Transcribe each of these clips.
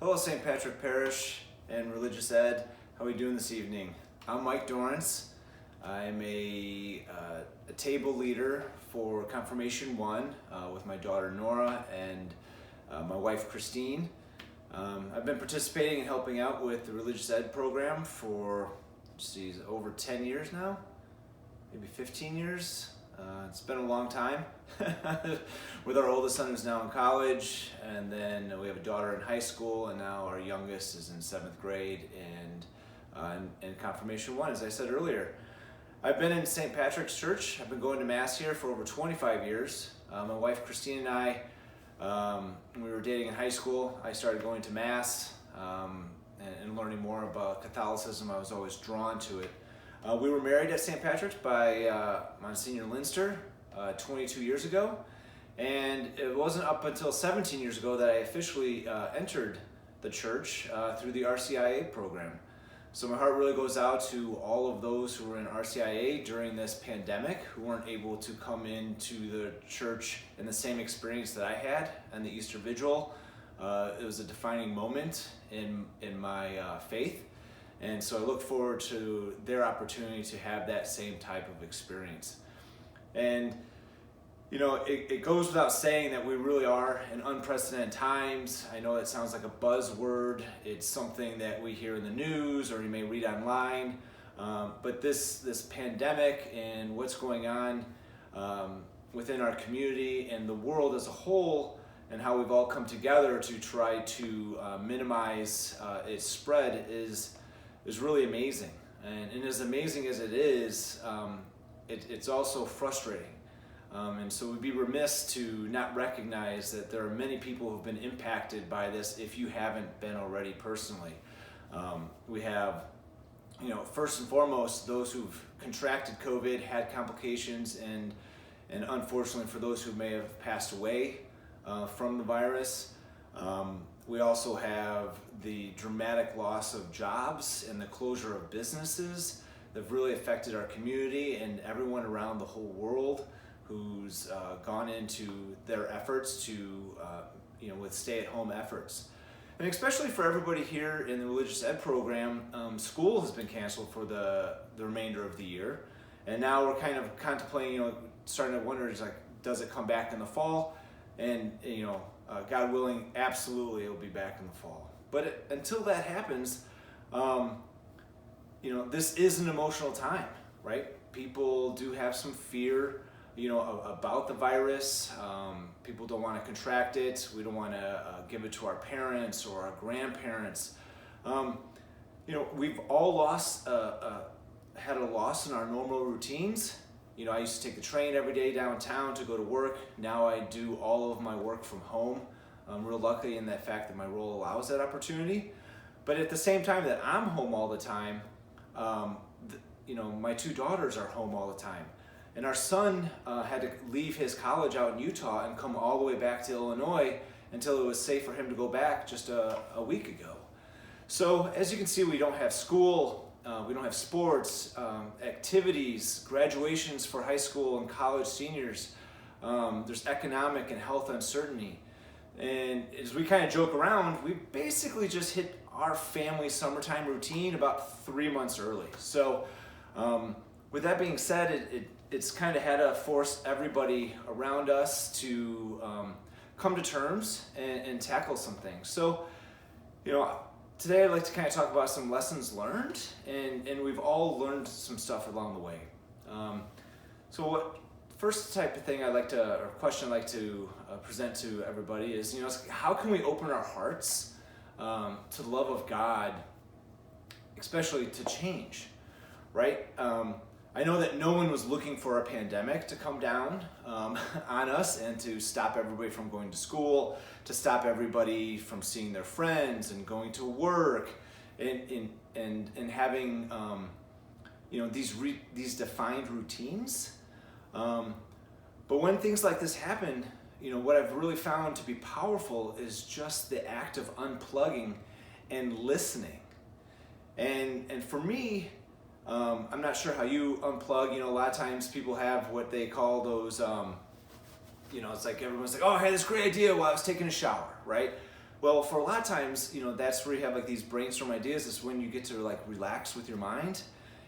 Hello, St. Patrick Parish and Religious Ed. How are we doing this evening? I'm Mike Dorrance. I'm a table leader for Confirmation 1 with my daughter Nora and my wife Christine. I've been participating and helping out with the Religious Ed program for over 10 years now, maybe 15 years. It's been a long time with our oldest son who's now in college, and then we have a daughter in high school, and now our youngest is in 7th grade and in Confirmation 1, as I said earlier. I've been in St. Patrick's Church. I've been going to Mass here for over 25 years. My wife Christine and I, when we were dating in high school, I started going to Mass and learning more about Catholicism. I was always drawn to it. We were married at St. Patrick's by Monsignor Linster 22 years ago, and it wasn't up until 17 years ago that I officially entered the church through the RCIA program. So my heart really goes out to all of those who were in RCIA during this pandemic, who weren't able to come into the church in the same experience that I had on the Easter Vigil. It was a defining moment in my faith. And so I look forward to their opportunity to have that same type of experience. And, you know, it goes without saying that we really are in unprecedented times. I know that sounds like a buzzword. It's something that we hear in the news or you may read online. But this pandemic and what's going on within our community and the world as a whole, and how we've all come together to try to minimize its spread is really amazing. And as amazing as it is, it's also frustrating. And so we'd be remiss to not recognize that there are many people who've been impacted by this if you haven't been already personally. We have, first and foremost, those who've contracted COVID, had complications, and unfortunately for those who may have passed away from the virus. We also have the dramatic loss of jobs and the closure of businesses that have really affected our community and everyone around the whole world who's gone into their efforts to, with stay-at-home efforts. And especially for everybody here in the Religious Ed program, school has been canceled for the remainder of the year. And now we're kind of contemplating, starting to wonder, does it come back in the fall? And, God willing, absolutely it'll be back in the fall. But until that happens, this is an emotional time, right? People do have some fear, about the virus. People don't want to contract it. We don't want to give it to our parents or our grandparents. We've all had a loss in our normal routines. I used to take the train every day downtown to go to work. Now I do all of my work from home. I'm real lucky in that fact that my role allows that opportunity. But at the same time that I'm home all the time, my two daughters are home all the time. And our son had to leave his college out in Utah and come all the way back to Illinois until it was safe for him to go back just a week ago. So as you can see, we don't have school. We don't have sports, activities, graduations for high school and college seniors. There's economic and health uncertainty. And as we kind of joke around, we basically just hit our family summertime routine about 3 months early. So with that being said, it's kind of had to force everybody around us to come to terms and tackle some things. So, today I'd like to kind of talk about some lessons learned, and we've all learned some stuff along the way. First type of thing question I'd like to present to everybody is, how can we open our hearts to the love of God, especially to change, right? I know that no one was looking for a pandemic to come down on us and to stop everybody from going to school, to stop everybody from seeing their friends and going to work, and having these defined routines. But when things like this happen, what I've really found to be powerful is just the act of unplugging and listening. And for me, I'm not sure how you unplug. A lot of times people have what they call those, it's like everyone's like, oh, I had this great idea while I was taking a shower, right? Well, for a lot of times, that's where you have like these brainstorm ideas, is when you get to like relax with your mind.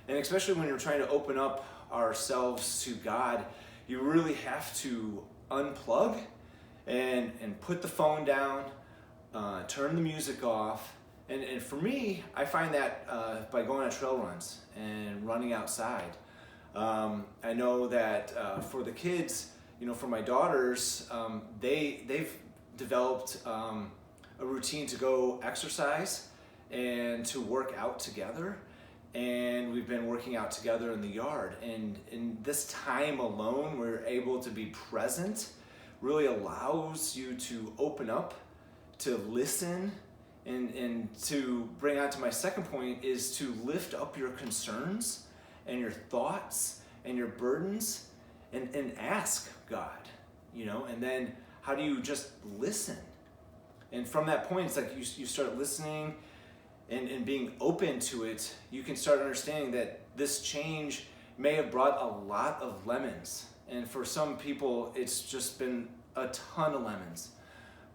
And especially when you're trying to open up ourselves to God, you really have to unplug and put the phone down, turn the music off. And for me, I find that by going on trail runs and running outside. I know that for the kids, for my daughters, they've developed a routine to go exercise and to work out together. And we've been working out together in the yard. And in this time alone, we're able to be present, really allows you to open up, to listen, and to bring on to my second point is to lift up your concerns and your thoughts and your burdens and ask God, and then how do you just listen? And from that point, it's like you start listening and being open to it. You can start understanding that this change may have brought a lot of lemons. And for some people, it's just been a ton of lemons.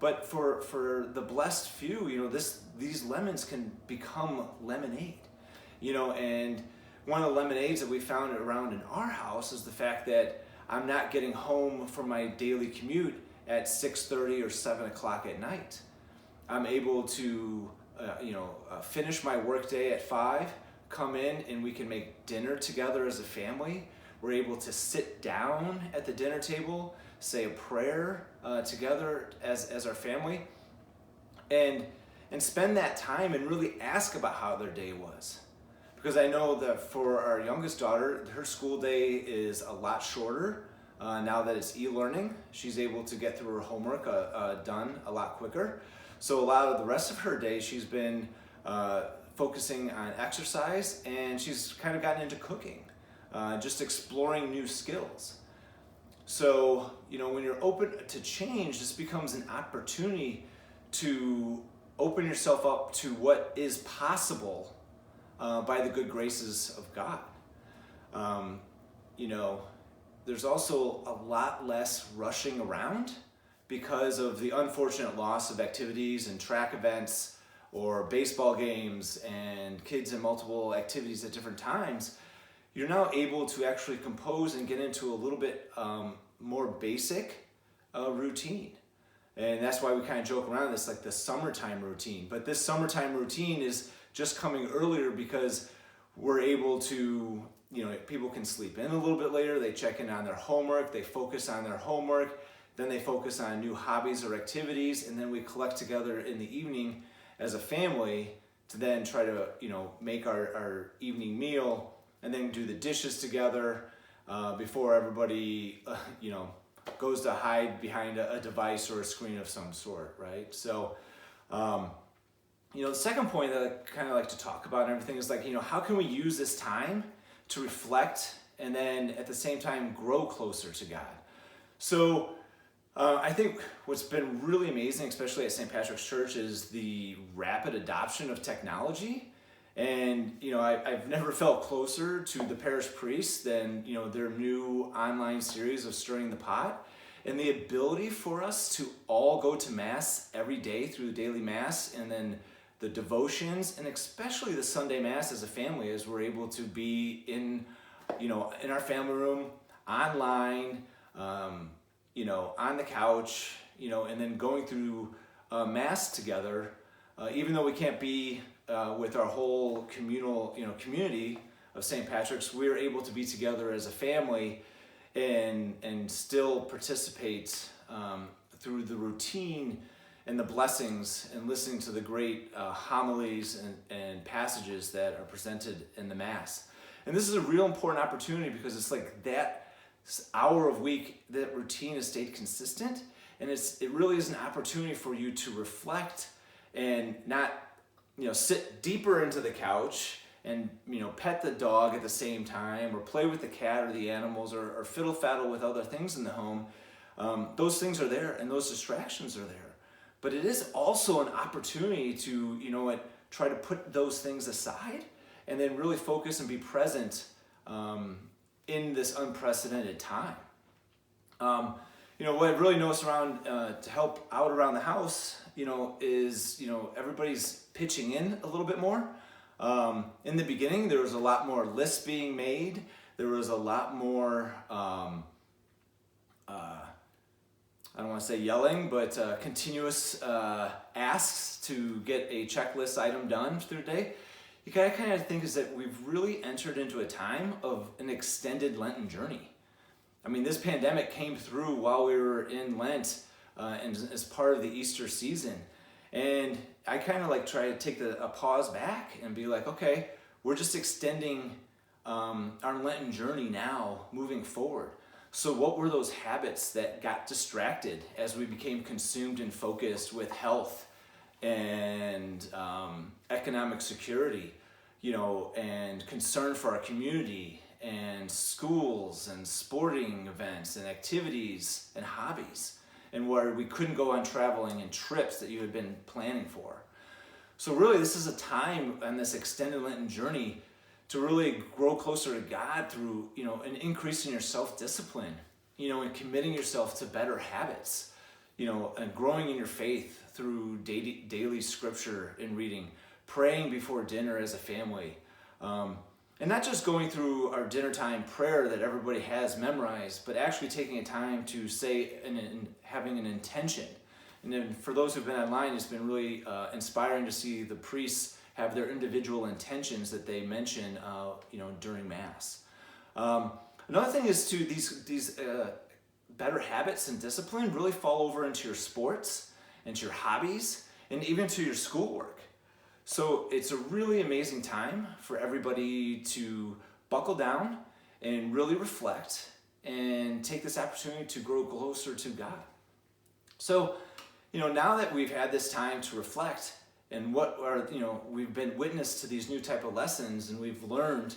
But for the blessed few, these lemons can become lemonade. And one of the lemonades that we found around in our house is the fact that I'm not getting home from my daily commute at 6:30 or 7 o'clock at night. I'm able to finish my workday at 5, come in, and we can make dinner together as a family. We're able to sit down at the dinner table, say a prayer together as our family, and spend that time and really ask about how their day was. Because I know that for our youngest daughter, her school day is a lot shorter now that it's e-learning. She's able to get through her homework done a lot quicker. So a lot of the rest of her day, she's been focusing on exercise, and she's kind of gotten into cooking, just exploring new skills. So, when you're open to change, this becomes an opportunity to open yourself up to what is possible by the good graces of God. There's also a lot less rushing around because of the unfortunate loss of activities and track events or baseball games and kids in multiple activities at different times. You're now able to actually compose and get into a little bit more basic routine. And that's why we kind of joke around this, like the summertime routine. But this summertime routine is just coming earlier because we're able to, people can sleep in a little bit later, they check in on their homework, they focus on their homework, then they focus on new hobbies or activities, and then we collect together in the evening as a family to then try to, make our evening meal and then do the dishes together before everybody, goes to hide behind a device or a screen of some sort, right? So, the second point that I kind of like to talk about and everything is like, how can we use this time to reflect and then at the same time grow closer to God? So I think what's been really amazing, especially at St. Patrick's Church, is the rapid adoption of technology. And, I've never felt closer to the parish priests than, their new online series of Stirring the Pot. And the ability for us to all go to Mass every day through the daily Mass, and then the devotions, and especially the Sunday Mass as a family, as we're able to be in our family room, online, on the couch, and then going through Mass together, even though we can't be with our whole community of St. Patrick's, we're able to be together as a family and still participate through the routine and the blessings and listening to the great homilies and passages that are presented in the Mass. And this is a real important opportunity because it's like that hour of week, that routine has stayed consistent, and it really is an opportunity for you to reflect and not sit deeper into the couch and pet the dog at the same time, or play with the cat or the animals, or fiddle faddle with other things in the home. Those things are there and those distractions are there. But it is also an opportunity to try to put those things aside and then really focus and be present in this unprecedented time. what I've really noticed around to help out around the house, is, everybody's pitching in a little bit more. In the beginning, there was a lot more lists being made. There was a lot more, I don't want to say yelling, but continuous asks to get a checklist item done through the day. You gotta kind of think is that we've really entered into a time of an extended Lenten journey. I mean, this pandemic came through while we were in Lent and as part of the Easter season. And I kind of like try to take a pause back and be like, okay, we're just extending our Lenten journey now, moving forward. So what were those habits that got distracted as we became consumed and focused with health and economic security, and concern for our community and schools and sporting events and activities and hobbies, and where we couldn't go on traveling and trips that you had been planning for. So really, this is a time on this extended Lenten journey to really grow closer to God through, an increase in your self-discipline, and committing yourself to better habits, and growing in your faith through daily scripture and reading, praying before dinner as a family, and not just going through our dinner time prayer that everybody has memorized, but actually taking a time to say and having an intention. And then for those who've been online, it's been really inspiring to see the priests have their individual intentions that they mention, during Mass. Another thing is to these better habits and discipline really fall over into your sports, into your hobbies, and even to your schoolwork. So it's a really amazing time for everybody to buckle down and really reflect and take this opportunity to grow closer to God. So, now that we've had this time to reflect and we've been witness to these new type of lessons and we've learned,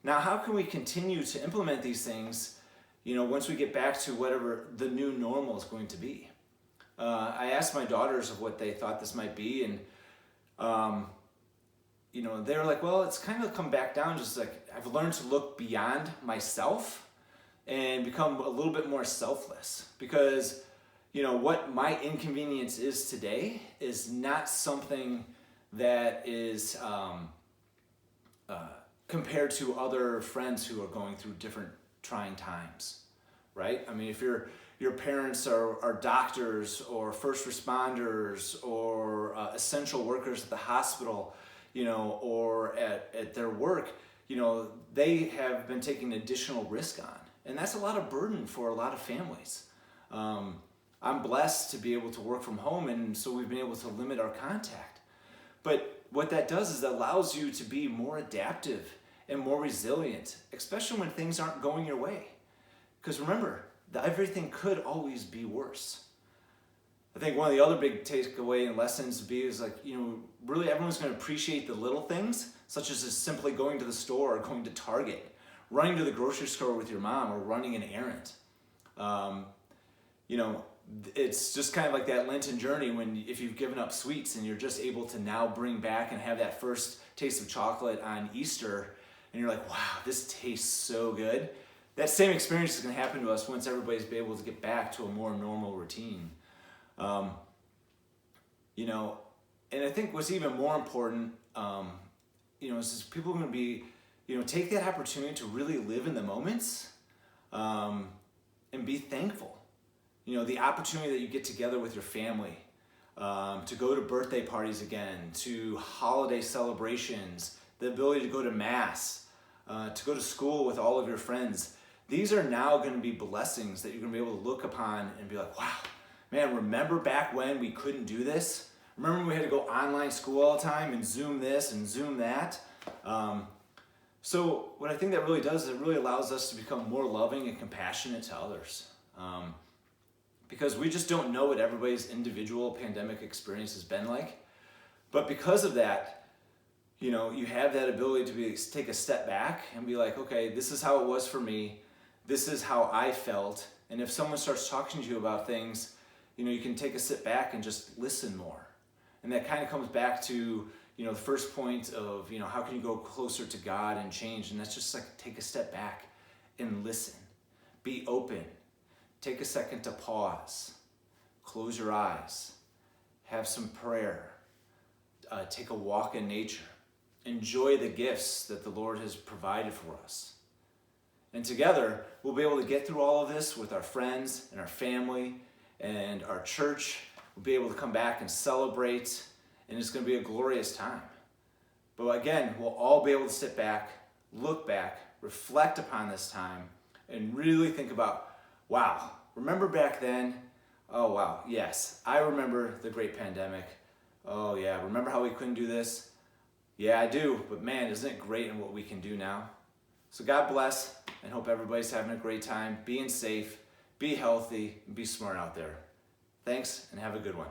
now how can we continue to implement these things, once we get back to whatever the new normal is going to be? I asked my daughters of what they thought this might be, and they were like, well, it's kind of come back down, just like I've learned to look beyond myself and become a little bit more selfless, because what my inconvenience is today is not something that is compared to other friends who are going through different trying times, right? I mean, if your parents are doctors or first responders or essential workers at the hospital, or at their work, they have been taking additional risk on. And that's a lot of burden for a lot of families. I'm blessed to be able to work from home, and so we've been able to limit our contact. But what that does is it allows you to be more adaptive and more resilient, especially when things aren't going your way. Because remember, everything could always be worse. I think one of the other big takeaway and lessons would be is really everyone's going to appreciate the little things, such as just simply going to the store or going to Target, running to the grocery store with your mom, or running an errand. It's just kind of like that Lenten journey if you've given up sweets and you're just able to now bring back and have that first taste of chocolate on Easter, and you're like, wow, this tastes so good. That same experience is going to happen to us once everybody's been able to get back to a more normal routine. And I think what's even more important, is people are going to be, take that opportunity to really live in the moments, and be thankful. The opportunity that you get together with your family, to go to birthday parties again, to holiday celebrations, the ability to go to Mass, to go to school with all of your friends. These are now going to be blessings that you're going to be able to look upon and be like, wow, man, remember back when we couldn't do this? Remember when we had to go online school all the time and Zoom this and Zoom that? So what I think that really does is it really allows us to become more loving and compassionate to others. Because we just don't know what everybody's individual pandemic experience has been like. But because of that, you have that ability to take a step back and be like, okay, this is how it was for me. This is how I felt. And if someone starts talking to you about things, you can take a sit back and just listen more. And that kind of comes back to, the first point of, how can you go closer to God and change? And that's just like take a step back and listen. Be open. take a second to pause, close your eyes, have some prayer, take a walk in nature, enjoy the gifts that the Lord has provided for us. And together, we'll be able to get through all of this with our friends and our family and our church. We'll be able to come back and celebrate, and it's going to be a glorious time. But again, we'll all be able to sit back, look back, reflect upon this time, and really think about, wow, remember back then? Oh, wow, yes, I remember the great pandemic. Oh, yeah, remember how we couldn't do this? Yeah, I do, but man, isn't it great in what we can do now? So God bless, and hope everybody's having a great time, being safe, be healthy, and be smart out there. Thanks, and have a good one.